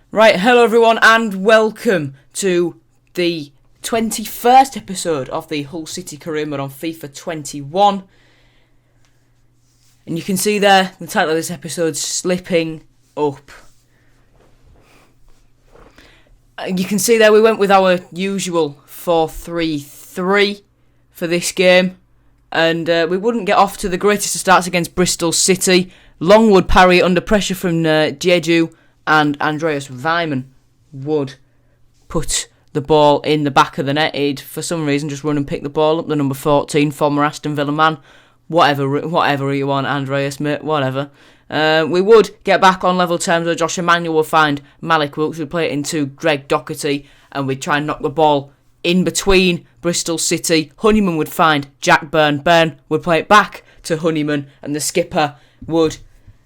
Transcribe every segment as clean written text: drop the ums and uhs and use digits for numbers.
Right, hello everyone and welcome to the 21st episode of the Hull City career mode on FIFA 21. And you can see there, the title of this episode, Slipping Up. You can see there we went with our usual 4-3-3 for this game. And we wouldn't get off to the greatest of starts against Bristol City. Long would parry under pressure from Jeju, and Andreas Weimann would put the ball in the back of the net. He'd, for some reason, just run and pick the ball up. The number 14, former Aston Villa man. Whatever you want, Andreas, mate, whatever. We would get back on level terms where Josh Emmanuel would find Malik Wilkes. We'd play it into Greg Doherty, and we'd try and knock the ball in between Bristol City. Honeyman would find Jack Byrne. Byrne would play it back to Honeyman, and the skipper would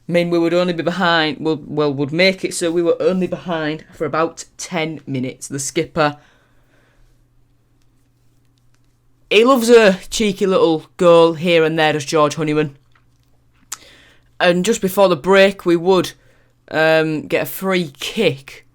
mean we would only be behind, would make it so we were only behind for about 10 minutes. The skipper, he loves a cheeky little goal here and there, does George Honeyman. And just before the break, we would get a free kick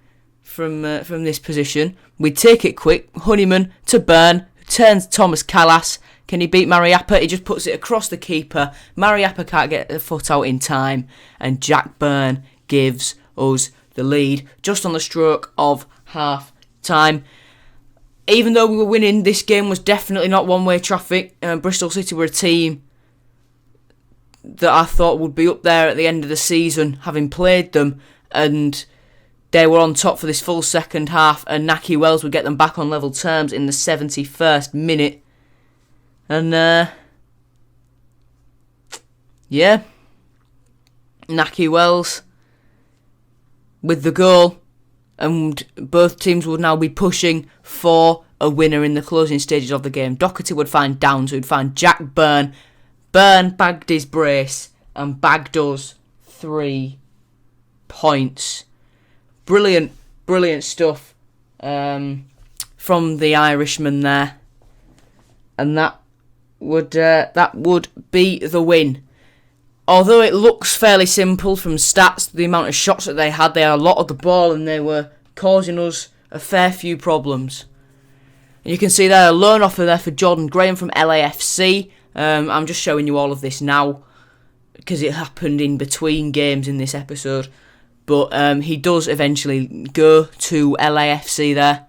from this position. We'd take it quick. Honeyman to Byrne, turns Thomas Callas. Can he beat Mariappa? He just puts it across the keeper. Mariappa can't get the foot out in time. And Jack Byrne gives us the lead just on the stroke of half time. Even though we were winning, this game was definitely not one-way traffic. Bristol City were a team that I thought would be up there at the end of the season, having played them. And they were on top for this full second half. And Naki Wells would get them back on level terms in the 71st minute. And, Naki Wells with the goal, and both teams would now be pushing for a winner in the closing stages of the game. Doherty would find Downs, who'd find Jack Byrne. Byrne bagged his brace and bagged us 3 points. Brilliant stuff from the Irishman there. And that would be the win. Although it looks fairly simple from stats, the amount of shots that they had a lot of the ball and they were causing us a fair few problems. And you can see there a loan offer there for Jordan Graham from LAFC. I'm just showing you all of this now because it happened in between games in this episode. But he does eventually go to LAFC there.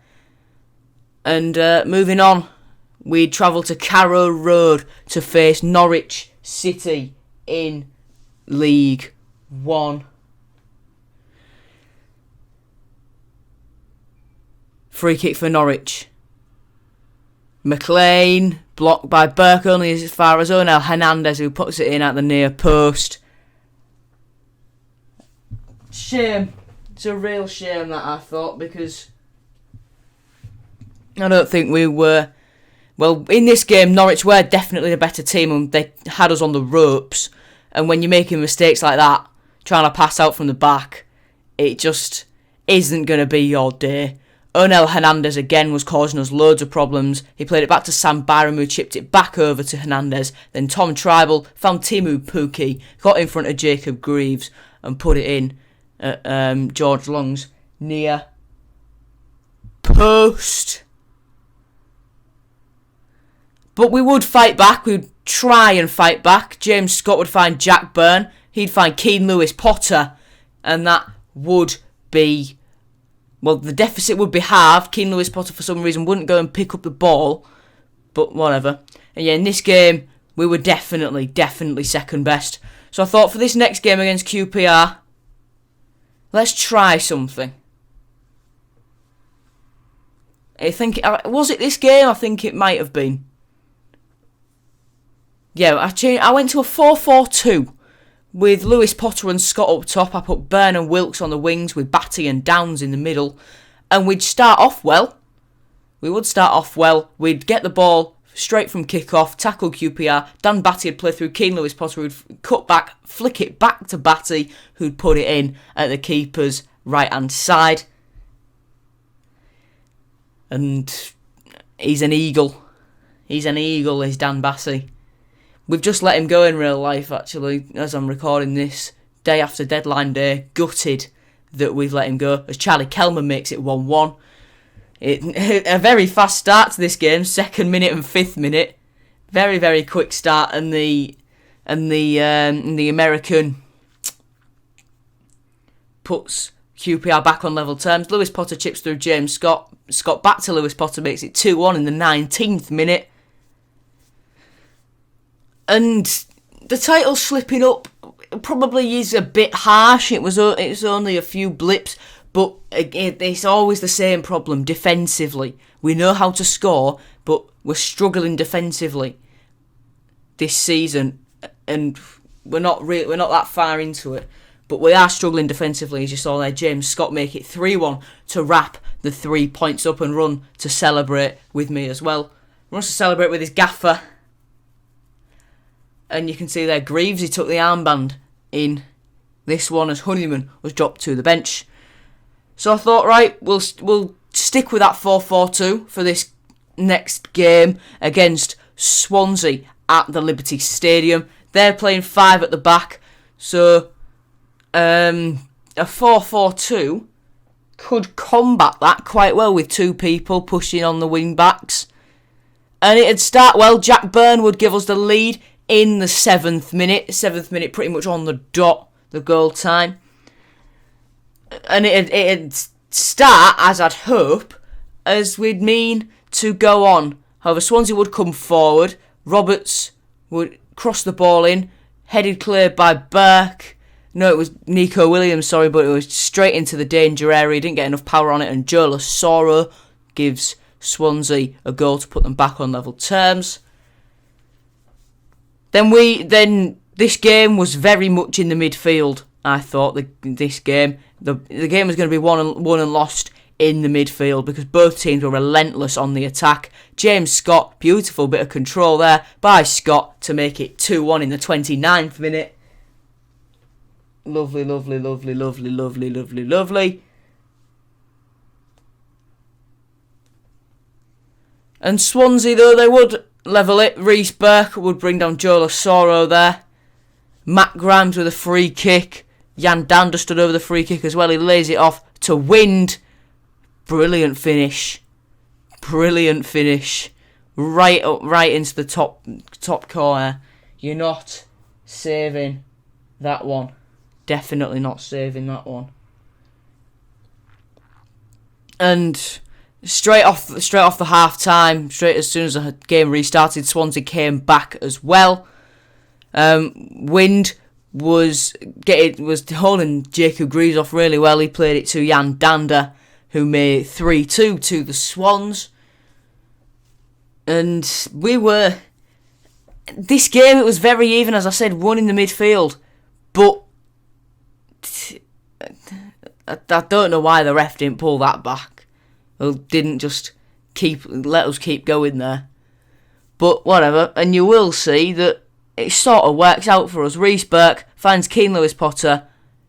And moving on, we'd travel to Carrow Road to face Norwich City in League One. Free kick for Norwich. McLean, blocked by Burke only as far as Onel Hernandez, who puts it in at the near post. Shame. It's a real shame, that, I thought, because I don't think we were... Well, in this game, Norwich were definitely the better team and they had us on the ropes. And when you're making mistakes like that, trying to pass out from the back, it just isn't going to be your day. Onel Hernandez again was causing us loads of problems. He played it back to Sam Byram, who chipped it back over to Hernandez. Then Tom Tribal found Timu Pukki, got in front of Jacob Greaves and put it in at George Long's near post. But we would fight back. We would try and fight back. James Scott would find Jack Byrne. He'd find Keane Lewis Potter. And that would be... Well, the deficit would be halved. Keane Lewis Potter, for some reason, wouldn't go and pick up the ball. But whatever. And yeah, in this game, we were definitely second best. So I thought for this next game against QPR, let's try something. I think... Was it this game? I think it might have been. Yeah, I went to a 4-4-2 with Lewis Potter and Scott up top. I put Byrne and Wilkes on the wings with Batty and Downs in the middle. And we'd start off well. We would start off well. We'd get the ball straight from kick-off, tackle QPR. Dan Batty would play through Keane Lewis Potter, who'd cut back, flick it back to Batty, who'd put it in at the keeper's right-hand side. And he's an eagle. He's an eagle, is Dan Batty. We've just let him go in real life, actually, as I'm recording this, day after deadline day, gutted that we've let him go, as Charlie Kelman makes it 1-1. A very fast start to this game, 2nd minute and 5th minute. Very, very quick start, and the American puts QPR back on level terms. Lewis Potter chips through James Scott. Scott back to Lewis Potter, makes it 2-1 in the 19th minute. And the title slipping up probably is a bit harsh. It's only a few blips, but it's always the same problem defensively. We know how to score, but we're struggling defensively this season, and we're not that far into it. But we are struggling defensively, as you saw there. James Scott make it 3-1 to wrap the 3 points up and run to celebrate with me as well. Runs to celebrate with his gaffer. And you can see there, Greaves, he took the armband in this one as Honeyman was dropped to the bench. So I thought, right, we'll stick with that 4-4-2 for this next game against Swansea at the Liberty Stadium. They're playing 5 at the back, so a 4-4-2 could combat that quite well with 2 people pushing on the wing backs. And it'd start well. Jack Byrne would give us the lead in the 7th minute. 7th minute pretty much on the dot, the goal time. And it'd start, as I'd hope, as we'd mean to go on. However, Swansea would come forward. Roberts would cross the ball in, headed clear by Burke. No, it was Nico Williams, but it was straight into the danger area. He didn't get enough power on it, and Joe Lasoro gives Swansea a goal to put them back on level terms. Then this game was very much in the midfield. I thought this game, the game was going to be won and lost in the midfield because both teams were relentless on the attack. James Scott, beautiful bit of control there by Scott to make it 2-1 in the 29th minute. Lovely, lovely, lovely, lovely, lovely, lovely, lovely. And Swansea, though, they would level it. Reece Burke would bring down Joe Lasoro there. Matt Grimes with a free kick. Jan Dander stood over the free kick as well. He lays it off to Wind. Brilliant finish. Brilliant finish. Right into the top corner. You're not saving that one. Definitely not saving that one. And straight off the half time, straight as soon as the game restarted, Swansea came back as well. Wind was holding Jacob Greaves off really well. He played it to Jan Dander, who made 3-2 to the Swans. And this game, it was very even, as I said, one in the midfield. But I don't know why the ref didn't pull that back. Or didn't just let us keep going there. But whatever, and you will see that it sort of works out for us. Reece Burke finds Keane Lewis Potter,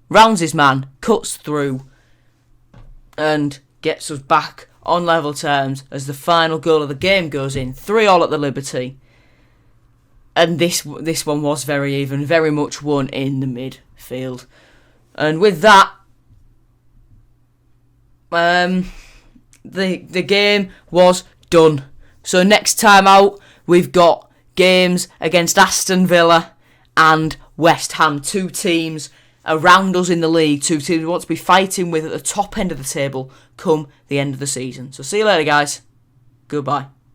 rounds his man, cuts through, and gets us back on level terms as the final goal of the game goes in. 3-3 at the Liberty. And this one was very even, very much won in the midfield. And with that, the game was done. So next time out, we've got games against Aston Villa and West Ham. 2 teams around us in the league. 2 teams we want to be fighting with at the top end of the table come the end of the season. So see you later, guys. Goodbye.